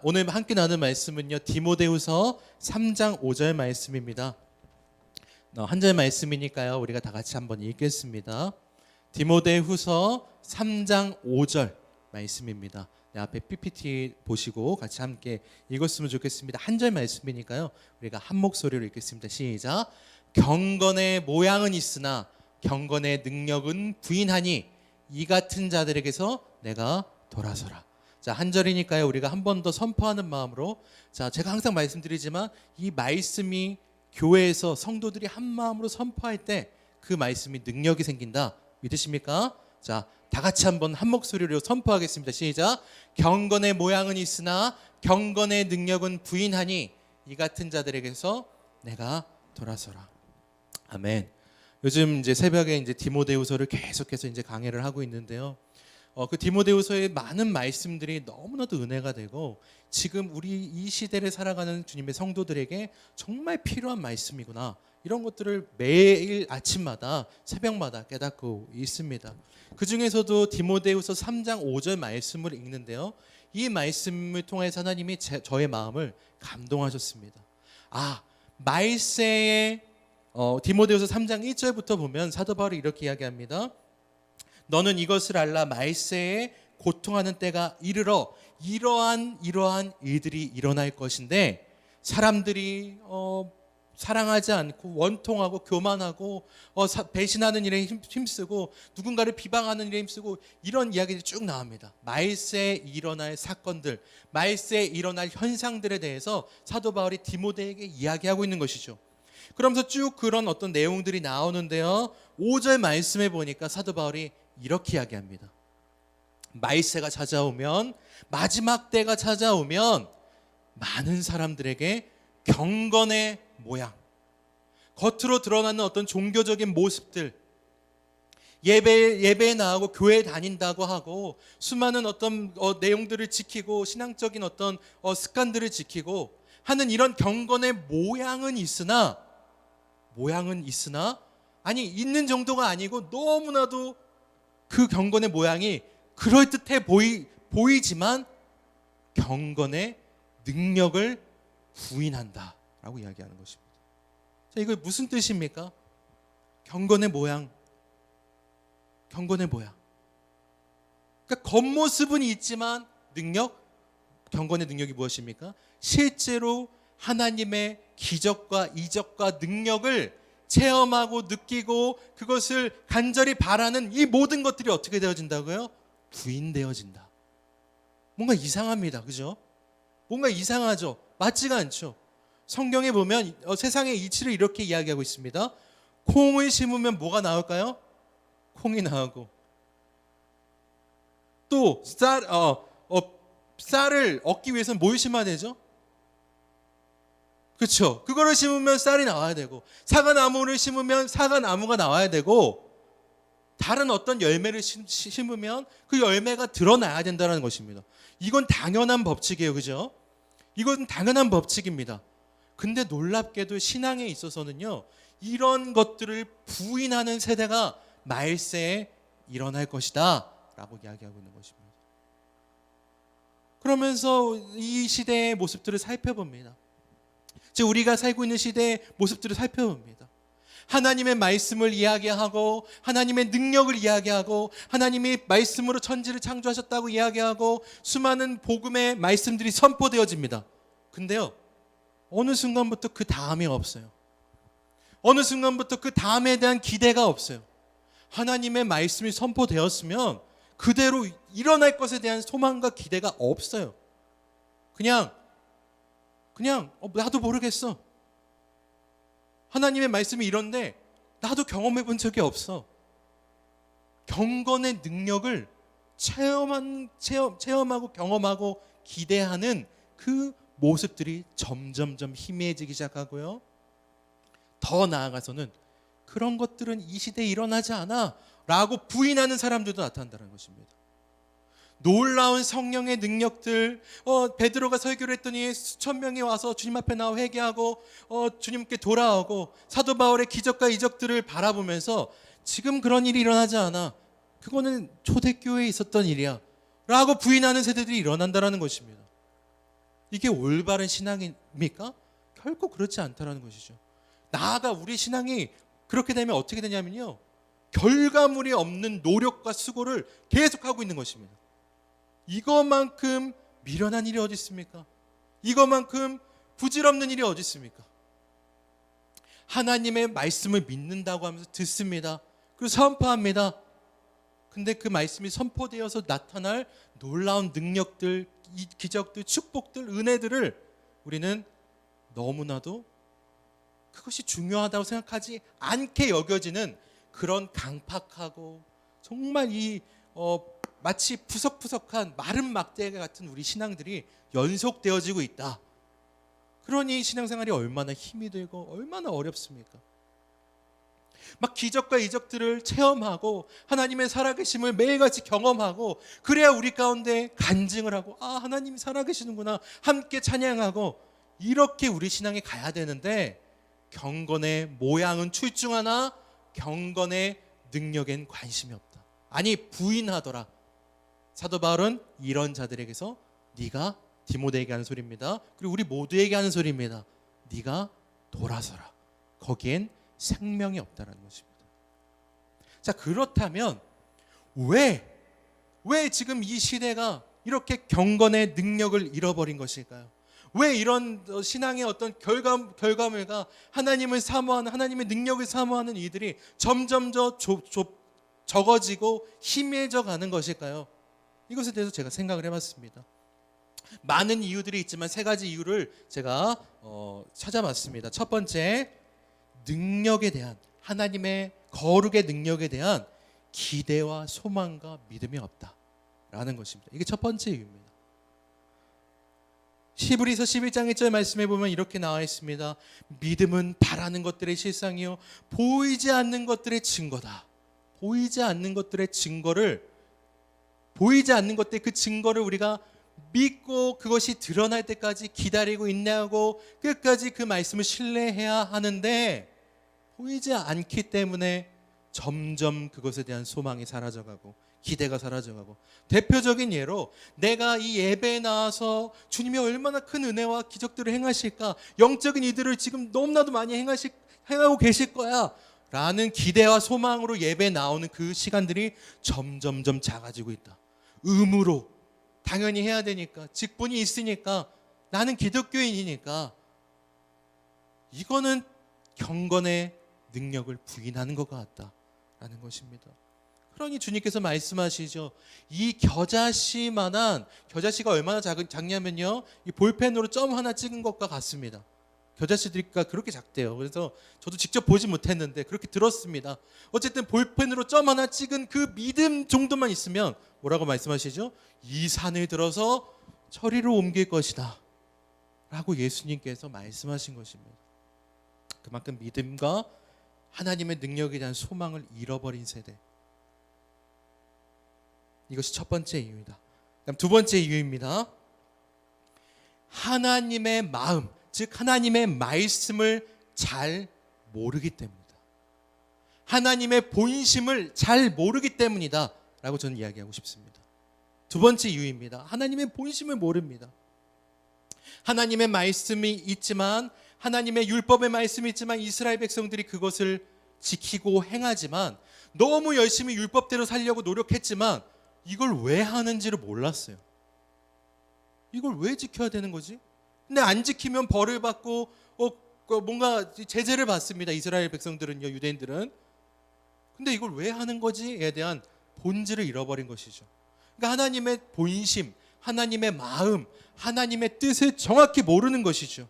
오늘 함께 나눌 말씀은요, 디모데후서 3장 5절 말씀입니다. 한 절 말씀이니까요, 우리가 다 같이 한번 읽겠습니다. 디모데후서 3장 5절 말씀입니다. 앞에 PPT 보시고 같이 함께 읽었으면 좋겠습니다. 한 절 말씀이니까요, 우리가 한 목소리로 읽겠습니다. 시작. 경건의 모양은 있으나 경건의 능력은 부인하니 이 같은 자들에게서 내가 돌아서라. 자, 한 절이니까요, 우리가 한 번 더 선포하는 마음으로, 자, 제가 항상 말씀드리지만 이 말씀이 교회에서 성도들이 한 마음으로 선포할 때 그 말씀이 능력이 생긴다. 믿으십니까? 자, 다 같이 한번 한 목소리로 선포하겠습니다. 시작. 경건의 모양은 있으나 경건의 능력은 부인하니 이 같은 자들에게서 내가 돌아서라. 아멘. 요즘 이제 새벽에 이제 디모데후서를 계속해서 이제 강해를 하고 있는데요. 그 디모데후서의 많은 말씀들이 너무나도 은혜가 되고 지금 우리 이 시대를 살아가는 주님의 성도들에게 정말 필요한 말씀이구나, 이런 것들을 매일 아침마다 새벽마다 깨닫고 있습니다. 그 중에서도 디모데후서 3장 5절 말씀을 읽는데요, 이 말씀을 통해서 하나님이 저의 마음을 감동하셨습니다. 말세에 디모데후서 3장 1절부터 보면 사도 바울이 이렇게 이야기합니다. 너는 이것을 알라. 말세에 고통하는 때가 이르러 이러한 일들이 일어날 것인데 사람들이 사랑하지 않고 원통하고 교만하고 배신하는 일에 힘쓰고 누군가를 비방하는 일에 힘쓰고, 이런 이야기들이 쭉 나옵니다. 말세에 일어날 사건들, 말세에 일어날 현상들에 대해서 사도 바울이 디모데에게 이야기하고 있는 것이죠. 그러면서 쭉 그런 어떤 내용들이 나오는데요, 5절 말씀에 보니까 사도 바울이 이렇게 이야기합니다. 말세가 찾아오면, 마지막 때가 찾아오면 많은 사람들에게 경건의 모양, 겉으로 드러나는 어떤 종교적인 모습들, 예배에 나가고 교회에 다닌다고 하고 수많은 어떤 내용들을 지키고 신앙적인 어떤 습관들을 지키고 하는 이런 경건의 모양은 있으나 아니, 있는 정도가 아니고 너무나도 그 경건의 모양이 그럴듯해 보이지만 경건의 능력을 부인한다라고 이야기하는 것입니다. 자, 이거 무슨 뜻입니까? 경건의 모양. 그러니까 겉모습은 있지만 경건의 능력이 무엇입니까? 실제로 하나님의 기적과 이적과 능력을 체험하고 느끼고 그것을 간절히 바라는 이 모든 것들이 어떻게 되어진다고요? 부인되어진다. 뭔가 이상합니다. 그죠? 뭔가 이상하죠? 맞지가 않죠? 성경에 보면 세상의 이치를 이렇게 이야기하고 있습니다. 콩을 심으면 뭐가 나올까요? 콩이 나오고, 또 쌀을 얻기 위해서는 뭘 심어야 되죠? 그렇죠? 그거를 심으면 쌀이 나와야 되고, 사과나무를 심으면 사과나무가 나와야 되고, 다른 어떤 열매를 심으면 그 열매가 드러나야 된다는 것입니다. 이건 당연한 법칙이에요. 그죠? 이건 당연한 법칙입니다. 근데 놀랍게도 신앙에 있어서는요, 이런 것들을 부인하는 세대가 말세에 일어날 것이다 라고 이야기하고 있는 것입니다. 그러면서 이 시대의 모습들을 살펴봅니다. 즉, 우리가 살고 있는 시대의 모습들을 살펴봅니다. 하나님의 말씀을 이야기하고 하나님의 능력을 이야기하고 하나님이 말씀으로 천지를 창조하셨다고 이야기하고 수많은 복음의 말씀들이 선포되어집니다. 근데요, 어느 순간부터 그 다음이 없어요. 어느 순간부터 그 다음에 대한 기대가 없어요. 하나님의 말씀이 선포되었으면 그대로 일어날 것에 대한 소망과 기대가 없어요. 그냥 나도 모르겠어. 하나님의 말씀이 이런데 나도 경험해 본 적이 없어. 경건의 능력을 체험하고 경험하고 기대하는 그 모습들이 점점점 희미해지기 시작하고요. 더 나아가서는 그런 것들은 이 시대에 일어나지 않아 라고 부인하는 사람들도 나타난다는 것입니다. 놀라운 성령의 능력들, 베드로가 설교를 했더니 수천 명이 와서 주님 앞에 나와 회개하고 주님께 돌아오고, 사도 바울의 기적과 이적들을 바라보면서 지금 그런 일이 일어나지 않아, 그거는 초대교회에 있었던 일이야 라고 부인하는 세대들이 일어난다는 것입니다. 이게 올바른 신앙입니까? 결코 그렇지 않다라는 것이죠. 나아가 우리 신앙이 그렇게 되면 어떻게 되냐면요, 결과물이 없는 노력과 수고를 계속하고 있는 것입니다. 이것만큼 미련한 일이 어디 있습니까? 이것만큼 부질없는 일이 어디 있습니까? 하나님의 말씀을 믿는다고 하면서 듣습니다. 그리고 선포합니다. 근데 그 말씀이 선포되어서 나타날 놀라운 능력들, 기적들, 축복들, 은혜들을 우리는 너무나도 그것이 중요하다고 생각하지 않게 여겨지는 그런 강팍하고 정말 마치 푸석푸석한 마른 막대 같은 우리 신앙들이 연속되어지고 있다. 그러니 신앙생활이 얼마나 힘이 들고 얼마나 어렵습니까? 막 기적과 이적들을 체험하고 하나님의 살아계심을 매일같이 경험하고, 그래야 우리 가운데 간증을 하고, 아, 하나님이 살아계시는구나, 함께 찬양하고, 이렇게 우리 신앙이 가야 되는데 경건의 모양은 출중하나 경건의 능력엔 관심이 없다. 아니, 부인하더라. 사도 바울은 이런 자들에게서 네가 디모데에게 하는 소리입니다. 그리고 우리 모두에게 하는 소리입니다. 네가 돌아서라. 거기엔 생명이 없다는 것입니다. 자, 그렇다면 왜 지금 이 시대가 이렇게 경건의 능력을 잃어버린 것일까요? 왜 이런 신앙의 어떤 결과물과 하나님을 사모하는, 하나님의 능력을 사모하는 이들이 점점 적어지고 희미해져 가는 것일까요? 이것에 대해서 제가 생각을 해봤습니다. 많은 이유들이 있지만 세 가지 이유를 제가 찾아봤습니다. 첫 번째, 능력에 대한, 하나님의 거룩의 능력에 대한 기대와 소망과 믿음이 없다라는 것입니다. 이게 첫 번째 이유입니다. 히브리서 11장 1절 말씀에 보면 이렇게 나와 있습니다. 믿음은 바라는 것들의 실상이요 보이지 않는 것들의 증거다. 보이지 않는 것들의 증거를, 보이지 않는 것들의 그 증거를 우리가 믿고 그것이 드러날 때까지 기다리고 인내하고 끝까지 그 말씀을 신뢰해야 하는데, 보이지 않기 때문에 점점 그것에 대한 소망이 사라져가고 기대가 사라져가고, 대표적인 예로 내가 이 예배에 나와서 주님이 얼마나 큰 은혜와 기적들을 행하실까, 영적인 이들을 지금 너무나도 많이 행하고 계실 거야 라는 기대와 소망으로 예배에 나오는 그 시간들이 점점점 작아지고 있다. 의무로 당연히 해야 되니까, 직분이 있으니까, 나는 기독교인이니까, 이거는 경건의 능력을 부인하는 것 같다라는 것입니다. 그러니 주님께서 말씀하시죠. 이 겨자씨가 얼마나 작냐면요, 이 볼펜으로 점 하나 찍은 것과 같습니다. 겨자씨가 그렇게 작대요. 그래서 저도 직접 보지 못했는데 그렇게 들었습니다. 어쨌든 볼펜으로 점 하나 찍은 그 믿음 정도만 있으면 뭐라고 말씀하시죠? 이 산을 들어서 저리로 옮길 것이다 라고 예수님께서 말씀하신 것입니다. 그만큼 믿음과 하나님의 능력에 대한 소망을 잃어버린 세대, 이것이 첫 번째 이유이다. 그다음 두 번째 이유입니다. 하나님의 마음, 즉 하나님의 말씀을 잘 모르기 때문이다. 하나님의 본심을 잘 모르기 때문이다 라고 저는 이야기하고 싶습니다. 두 번째 이유입니다. 하나님의 본심을 모릅니다. 하나님의 말씀이 있지만, 하나님의 율법의 말씀이 있지만 이스라엘 백성들이 그것을 지키고 행하지만, 너무 열심히 율법대로 살려고 노력했지만 이걸 왜 하는지를 몰랐어요. 이걸 왜 지켜야 되는 거지? 근데 안 지키면 벌을 받고 뭔가 제재를 받습니다. 이스라엘 백성들은요, 유대인들은. 근데 이걸 왜 하는 거지에 대한 본질을 잃어버린 것이죠. 그러니까 하나님의 본심, 하나님의 마음, 하나님의 뜻을 정확히 모르는 것이죠.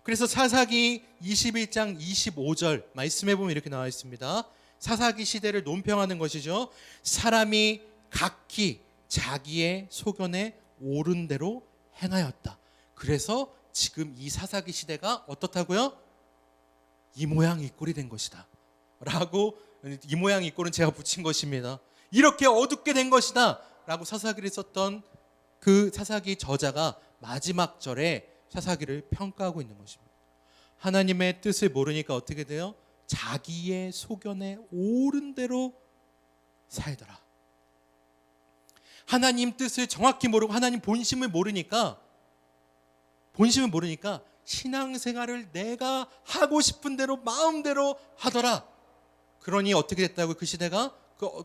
그래서 사사기 21장 25절 말씀해 보면 이렇게 나와 있습니다. 사사기 시대를 논평하는 것이죠. 사람이 각기 자기의 소견에 옳은 대로 행하였다. 그래서 지금 이 사사기 시대가 어떻다고요? 이 모양 이 꼴이 된 것이다 라고, 이 모양 이 꼴은 제가 붙인 것입니다. 이렇게 어둡게 된 것이다 라고 사사기를 썼던 그 사사기 저자가 마지막 절에 사사기를 평가하고 있는 것입니다. 하나님의 뜻을 모르니까 어떻게 돼요? 자기의 소견에 옳은 대로 살더라. 하나님 뜻을 정확히 모르고 하나님 본심을 모르니까 본심을 모르니까 신앙생활을 내가 하고 싶은 대로 마음대로 하더라. 그러니 어떻게 됐다고요? 그 시대가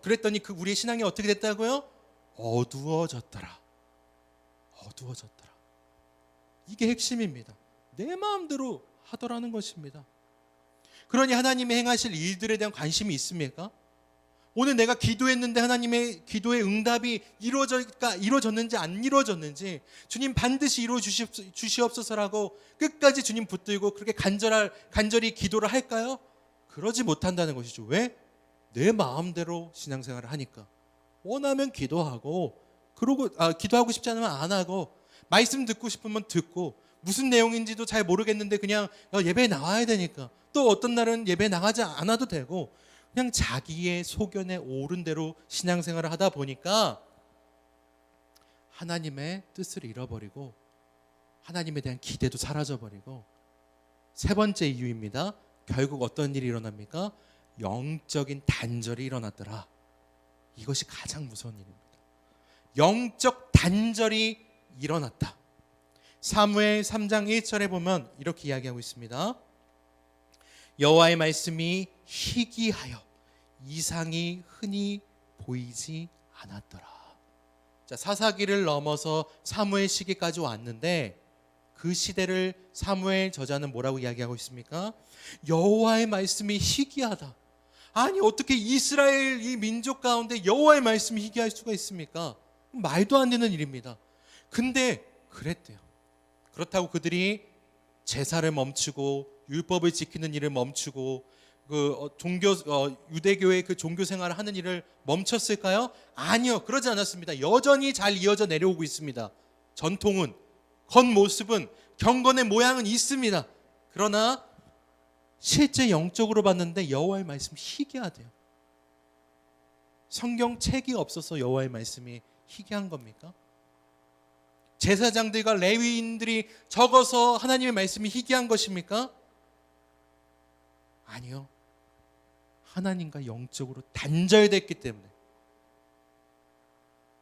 그랬더니 우리의 신앙이 어떻게 됐다고요? 어두워졌더라. 어두워졌더라. 이게 핵심입니다. 내 마음대로 하더라는 것입니다. 그러니 하나님의 행하실 일들에 대한 관심이 있습니까? 오늘 내가 기도했는데 하나님의 기도의 응답이 이루어졌는지 안 이루어졌는지 주님 반드시 이루어 주시옵소서라고 끝까지 주님 붙들고 그렇게 간절히 기도를 할까요? 그러지 못한다는 것이죠. 왜? 내 마음대로 신앙생활을 하니까. 원하면 기도하고, 기도하고 싶지 않으면 안 하고, 말씀 듣고 싶으면 듣고, 무슨 내용인지도 잘 모르겠는데 그냥 예배에 나와야 되니까, 또 어떤 날은 예배에 나가지 않아도 되고, 그냥 자기의 소견에 오른 대로 신앙생활을 하다 보니까 하나님의 뜻을 잃어버리고 하나님에 대한 기대도 사라져버리고, 세 번째 이유입니다. 결국 어떤 일이 일어납니까? 영적인 단절이 일어났더라. 이것이 가장 무서운 일입니다. 영적 단절이 일어났다. 사무엘 3장 1절에 보면 이렇게 이야기하고 있습니다. 여호와의 말씀이 희귀하여 이상이 흔히 보이지 않았더라. 자, 사사기를 넘어서 사무엘 시기까지 왔는데 그 시대를 사무엘 저자는 뭐라고 이야기하고 있습니까? 여호와의 말씀이 희귀하다. 아니 어떻게 이스라엘 이 민족 가운데 여호와의 말씀이 희귀할 수가 있습니까? 말도 안 되는 일입니다. 근데 그랬대요. 그렇다고 그들이 제사를 멈추고 율법을 지키는 일을 멈추고 유대교의 그 종교 생활을 하는 일을 멈췄을까요? 아니요, 그러지 않았습니다. 여전히 잘 이어져 내려오고 있습니다. 전통은, 겉모습은, 경건의 모양은 있습니다. 그러나 실제 영적으로 봤는데 여호와의 말씀이 희귀하대요. 성경책이 없어서 여호와의 말씀이 희귀한 겁니까? 제사장들과 레위인들이 적어서 하나님의 말씀이 희귀한 것입니까? 아니요. 하나님과 영적으로 단절됐기 때문에,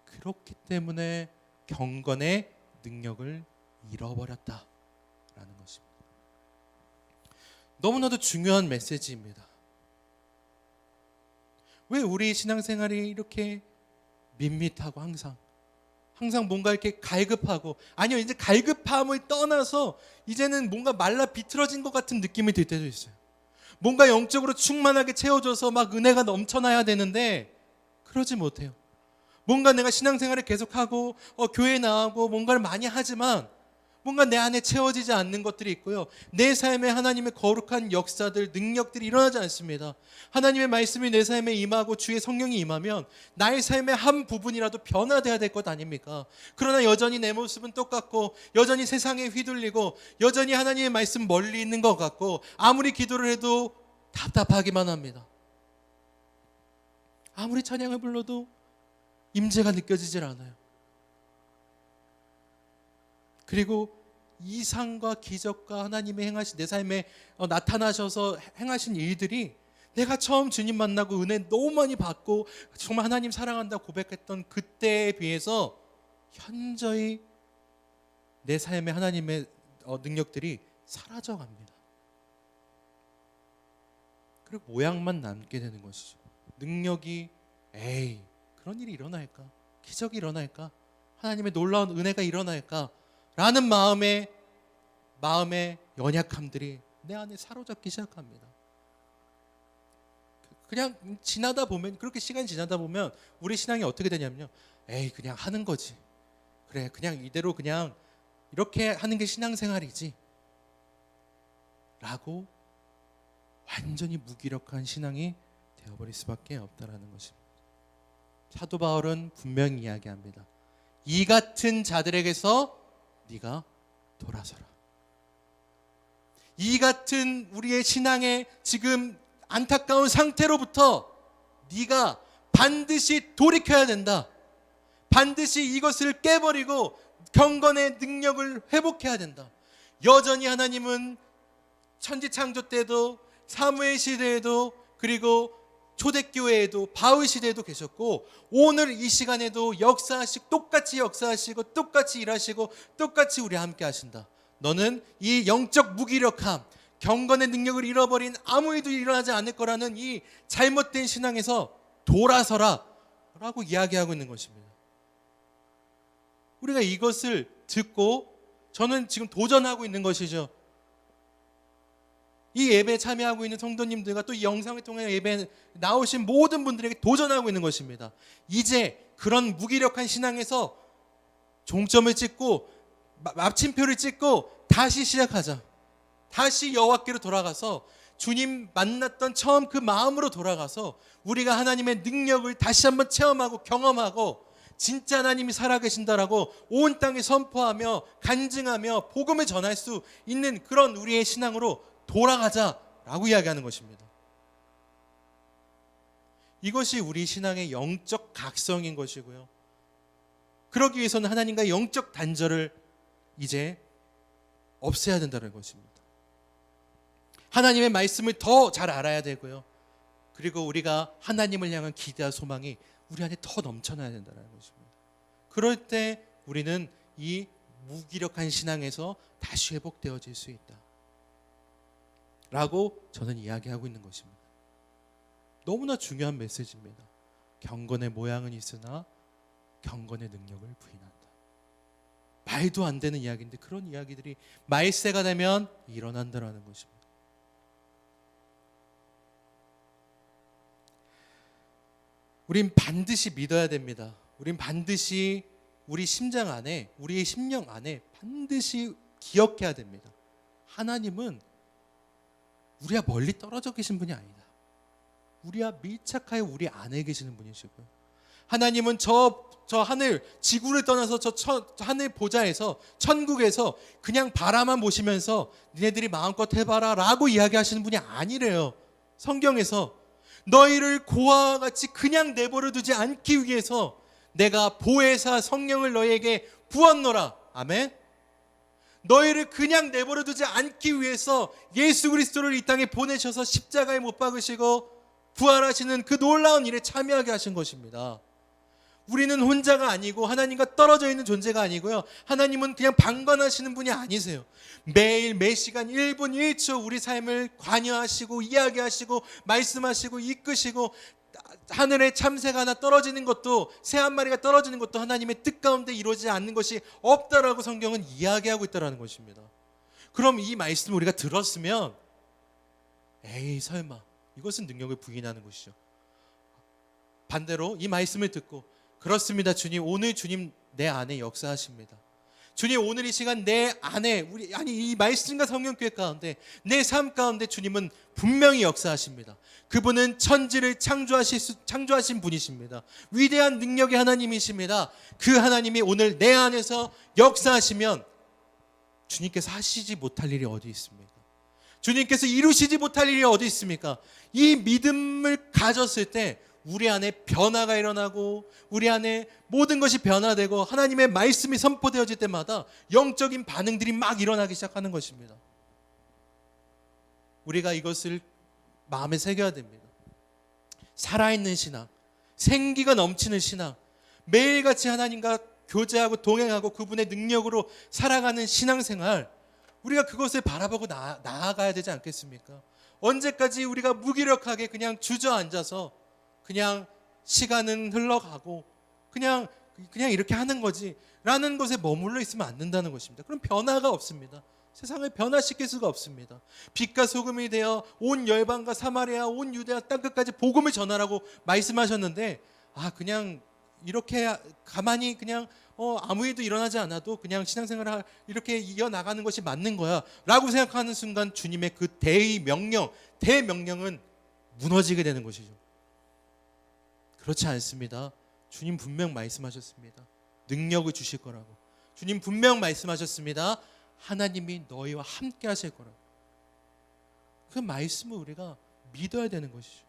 그렇기 때문에 경건의 능력을 잃어버렸다라는 것입니다. 너무나도 중요한 메시지입니다. 왜 우리 신앙생활이 이렇게 밋밋하고 항상 뭔가 이렇게 갈급하고, 아니요, 이제 갈급함을 떠나서 이제는 뭔가 말라 비틀어진 것 같은 느낌이 들 때도 있어요. 뭔가 영적으로 충만하게 채워줘서 막 은혜가 넘쳐나야 되는데 그러지 못해요. 뭔가 내가 신앙생활을 계속하고 교회에 나가고 뭔가를 많이 하지만 뭔가 내 안에 채워지지 않는 것들이 있고요. 내 삶에 하나님의 거룩한 역사들, 능력들이 일어나지 않습니다. 하나님의 말씀이 내 삶에 임하고 주의 성령이 임하면 나의 삶의 한 부분이라도 변화돼야 될 것 아닙니까? 그러나 여전히 내 모습은 똑같고 여전히 세상에 휘둘리고 여전히 하나님의 말씀 멀리 있는 것 같고 아무리 기도를 해도 답답하기만 합니다. 아무리 찬양을 불러도 임재가 느껴지질 않아요. 그리고 이상과 기적과 하나님의 행하신 내 삶에 나타나셔서 행하신 일들이 내가 처음 주님 만나고 은혜 너무 많이 받고 정말 하나님 사랑한다 고백했던 그때에 비해서 현저히 내 삶에 하나님의 능력들이 사라져갑니다. 그리고 모양만 남게 되는 것이죠. 능력이 그런 일이 일어날까? 기적이 일어날까? 하나님의 놀라운 은혜가 일어날까? 라는 마음의 연약함들이 내 안에 사로잡기 시작합니다. 그냥 지나다 보면, 그렇게 시간이 지나다 보면 우리 신앙이 어떻게 되냐면요, 그냥 하는 거지, 그래 그냥 이대로 그냥 이렇게 하는 게 신앙생활이지 라고 완전히 무기력한 신앙이 되어버릴 수밖에 없다라는 것입니다. 사도 바울은 분명히 이야기합니다. 이 같은 자들에게서 네가 돌아서라. 이 같은 우리의 신앙의 지금 안타까운 상태로부터 네가 반드시 돌이켜야 된다. 반드시 이것을 깨버리고 경건의 능력을 회복해야 된다. 여전히 하나님은 천지창조 때도 사무엘 시대에도 그리고 초대교회에도 바울 시대에도 계셨고 오늘 이 시간에도 똑같이 역사하시고 똑같이 일하시고 똑같이 우리와 함께 하신다. 너는 이 영적 무기력함, 경건의 능력을 잃어버린 아무 일도 일어나지 않을 거라는 이 잘못된 신앙에서 돌아서라 라고 이야기하고 있는 것입니다. 우리가 이것을 듣고 저는 지금 도전하고 있는 것이죠. 이 예배에 참여하고 있는 성도님들과 또 이 영상을 통해 예배에 나오신 모든 분들에게 도전하고 있는 것입니다. 이제 그런 무기력한 신앙에서 종점을 찍고 마침표를 찍고 다시 시작하자. 다시 여호와께로 돌아가서 주님 만났던 처음 그 마음으로 돌아가서 우리가 하나님의 능력을 다시 한번 체험하고 경험하고 진짜 하나님이 살아계신다라고 온 땅에 선포하며 간증하며 복음을 전할 수 있는 그런 우리의 신앙으로 돌아가자라고 이야기하는 것입니다. 이것이 우리 신앙의 영적 각성인 것이고요. 그러기 위해서는 하나님과의 영적 단절을 이제 없애야 된다는 것입니다. 하나님의 말씀을 더 잘 알아야 되고요. 그리고 우리가 하나님을 향한 기대와 소망이 우리 안에 더 넘쳐나야 된다는 것입니다. 그럴 때 우리는 이 무기력한 신앙에서 다시 회복되어질 수 있다 라고 저는 이야기하고 있는 것입니다. 너무나 중요한 메시지입니다. 경건의 모양은 있으나 경건의 능력을 부인한다. 말도 안 되는 이야기인데 그런 이야기들이 말세가 되면 일어난다라는 것입니다. 우린 반드시 믿어야 됩니다. 우린 반드시 우리 심장 안에, 우리의 심령 안에 반드시 기억해야 됩니다. 하나님은 우리와 멀리 떨어져 계신 분이 아니다. 우리와 밀착하여 우리 안에 계시는 분이시고요. 하나님은 저 하늘, 지구를 떠나서 저 하늘 보좌에서, 천국에서 그냥 바라만 보시면서 니네들이 마음껏 해봐라 라고 이야기하시는 분이 아니래요. 성경에서 너희를 고아와 같이 그냥 내버려 두지 않기 위해서 내가 보혜사 성령을 너희에게 부었노라. 아멘. 너희를 그냥 내버려 두지 않기 위해서 예수 그리스도를 이 땅에 보내셔서 십자가에 못 박으시고 부활하시는 그 놀라운 일에 참여하게 하신 것입니다. 우리는 혼자가 아니고 하나님과 떨어져 있는 존재가 아니고요. 하나님은 그냥 방관하시는 분이 아니세요. 매일 매시간 1분 1초 우리 삶을 관여하시고 이야기하시고 말씀하시고 이끄시고 하늘에 참새가 하나 떨어지는 것도 새 한 마리가 떨어지는 것도 하나님의 뜻 가운데 이루어지지 않는 것이 없다라고 성경은 이야기하고 있다는 것입니다. 그럼 이 말씀을 우리가 들었으면 에이 설마 이것은 능력을 부인하는 것이죠. 반대로 이 말씀을 듣고 그렇습니다. 주님, 오늘 주님 내 안에 역사하십니다. 주님, 오늘 이 시간 내 안에 이 말씀과 성령교회 가운데 내 삶 가운데 주님은 분명히 역사하십니다. 그분은 천지를 창조하신 분이십니다. 위대한 능력의 하나님이십니다. 그 하나님이 오늘 내 안에서 역사하시면 주님께서 하시지 못할 일이 어디 있습니까? 주님께서 이루시지 못할 일이 어디 있습니까? 이 믿음을 가졌을 때 우리 안에 변화가 일어나고 우리 안에 모든 것이 변화되고 하나님의 말씀이 선포되어질 때마다 영적인 반응들이 막 일어나기 시작하는 것입니다. 우리가 이것을 마음에 새겨야 됩니다. 살아있는 신앙, 생기가 넘치는 신앙, 매일같이 하나님과 교제하고 동행하고 그분의 능력으로 살아가는 신앙생활, 우리가 그것을 바라보고 나아가야 되지 않겠습니까? 언제까지 우리가 무기력하게 그냥 주저앉아서 그냥 시간은 흘러가고 그냥 이렇게 하는 거지 라는 것에 머물러 있으면 안 된다는 것입니다. 그럼 변화가 없습니다. 세상을 변화시킬 수가 없습니다. 빛과 소금이 되어 온 열방과 사마리아 온 유대와 땅끝까지 복음을 전하라고 말씀하셨는데 그냥 이렇게 가만히 그냥 아무 일도 일어나지 않아도 그냥 신앙생활을 이렇게 이어나가는 것이 맞는 거야 라고 생각하는 순간 주님의 그 대명령은 무너지게 되는 것이죠. 그렇지 않습니다. 주님 분명 말씀하셨습니다. 능력을 주실 거라고. 주님 분명 말씀하셨습니다. 하나님이 너희와 함께 하실 거라고. 그 말씀을 우리가 믿어야 되는 것이죠.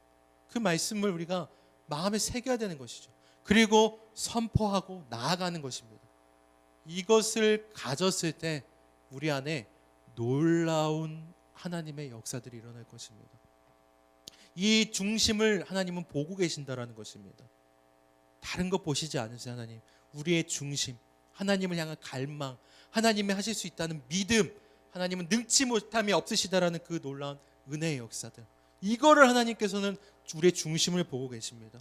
그 말씀을 우리가 마음에 새겨야 되는 것이죠. 그리고 선포하고 나아가는 것입니다. 이것을 가졌을 때 우리 안에 놀라운 하나님의 역사들이 일어날 것입니다. 이 중심을 하나님은 보고 계신다라는 것입니다. 다른 거 보시지 않으세요. 하나님, 우리의 중심, 하나님을 향한 갈망, 하나님이 하실 수 있다는 믿음, 하나님은 능치 못함이 없으시다라는 그 놀라운 은혜의 역사들, 이거를 하나님께서는 우리의 중심을 보고 계십니다.